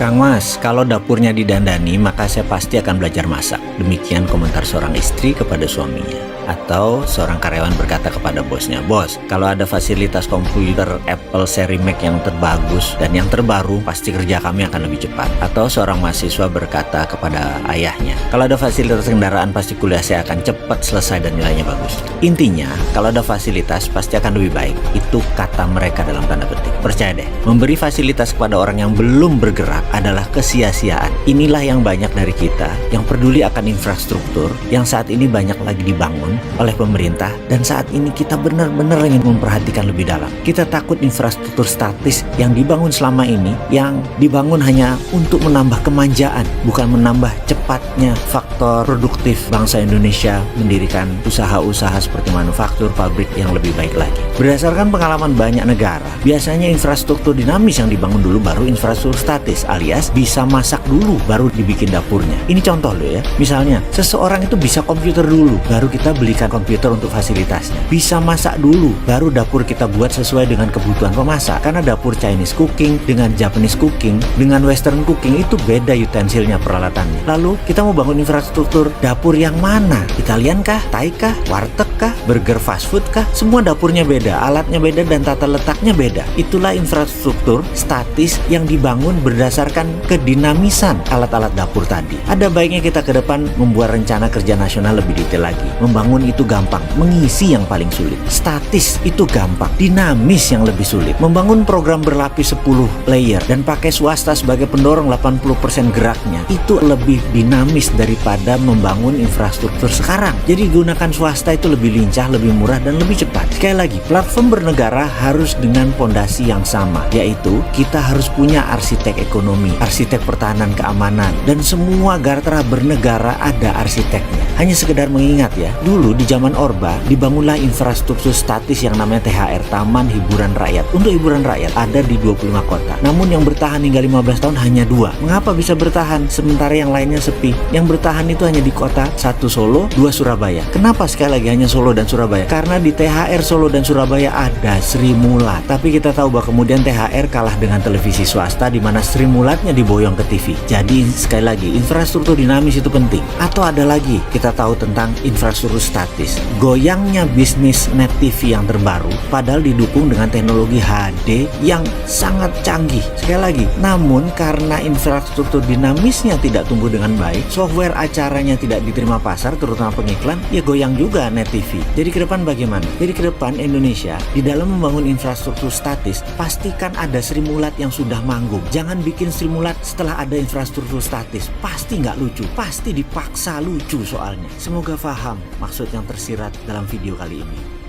Kang Mas, kalau dapurnya didandani, maka saya pasti akan belajar masak. Demikian komentar seorang istri kepada suaminya. Atau seorang karyawan berkata kepada bosnya, "Bos, kalau ada fasilitas komputer Apple seri Mac yang terbagus dan yang terbaru, pasti kerja kami akan lebih cepat." Atau seorang mahasiswa berkata kepada ayahnya, "Kalau ada fasilitas kendaraan, pasti kuliah saya akan cepat selesai dan nilainya bagus." Intinya, kalau ada fasilitas, pasti akan lebih baik. Itu kata mereka dalam tanda petik. Percaya deh, memberi fasilitas kepada orang yang belum bergerak adalah kesia-siaan. Inilah yang banyak dari kita yang peduli akan infrastruktur yang saat ini banyak lagi dibangun oleh pemerintah, dan saat ini kita benar-benar ingin memperhatikan lebih dalam. Kita takut infrastruktur statis yang dibangun selama ini, yang dibangun hanya untuk menambah kemanjaan, bukan menambah cepatnya faktor produktif bangsa Indonesia mendirikan usaha-usaha seperti manufaktur, pabrik yang lebih baik lagi. Berdasarkan pengalaman banyak negara, biasanya infrastruktur dinamis yang dibangun dulu baru infrastruktur statis, alias bisa masak dulu baru dibikin dapurnya. Ini contoh loh ya. Misalnya, seseorang itu bisa komputer dulu, baru kita belikan komputer untuk fasilitasnya. Bisa masak dulu, baru dapur kita buat sesuai dengan kebutuhan pemasak. Karena dapur Chinese cooking dengan Japanese cooking, dengan Western cooking itu beda utensilnya, peralatannya. Lalu kita mau bangun infrastruktur dapur yang mana? Italian kah? Thai kah? Warteg kah? Burger fast food kah? Semua dapurnya beda, alatnya beda, dan tata letaknya beda. Itulah infrastruktur statis yang dibangun berdasarkan kedinamisan alat-alat dapur tadi. Ada baiknya kita ke depan membuat rencana kerja nasional lebih detail lagi. Membangun itu gampang, mengisi yang paling sulit. Statis itu gampang, dinamis yang lebih sulit. Membangun program berlapis 10 layer dan pakai swasta sebagai pendorong 80% geraknya, itu lebih dinamis daripada membangun infrastruktur sekarang. Jadi gunakan swasta itu lebih lincah, lebih murah, dan lebih cepat. Sekali lagi, platform bernegara harus dengan fondasi yang sama, yaitu kita harus punya arsitek ekonomi, arsitek pertahanan keamanan, dan semua gartra bernegara ada arsiteknya. Hanya sekedar mengingat ya, dulu di zaman Orba dibangunlah infrastruktur statis yang namanya THR, Taman Hiburan Rakyat. Untuk hiburan rakyat ada di 25 kota. Namun yang bertahan hingga 15 tahun hanya 2. Mengapa bisa bertahan sementara yang lainnya sepi? Yang bertahan itu hanya di kota, 1 Solo, 2 Surabaya. Kenapa sekali lagi hanya Solo dan Surabaya? Karena di THR Solo dan Surabaya ada Sri Mulat. Tapi kita tahu bahwa kemudian THR kalah dengan televisi swasta di mana Sri Mulatnya diboyong ke TV. Jadi sekali lagi, infrastruktur dinamis itu penting. Atau ada lagi, kita tahu tentang infrastruktur statis. Goyangnya bisnis net TV yang terbaru padahal didukung dengan teknologi HD yang sangat canggih. Sekali lagi, namun karena infrastruktur dinamisnya tidak tumbuh dengan baik, software acaranya tidak diterima pasar, terutama pengiklan, ya goyang juga net TV. Jadi ke depan bagaimana? Jadi ke depan Indonesia di dalam membangun infrastruktur statis, pastikan ada Sri Mulat yang sudah manggung. Jangan bikin Sri Mulat setelah ada infrastruktur statis. Pasti nggak lucu, pasti dipaksa lucu soalnya. Semoga paham maksud yang tersirat dalam video kali ini.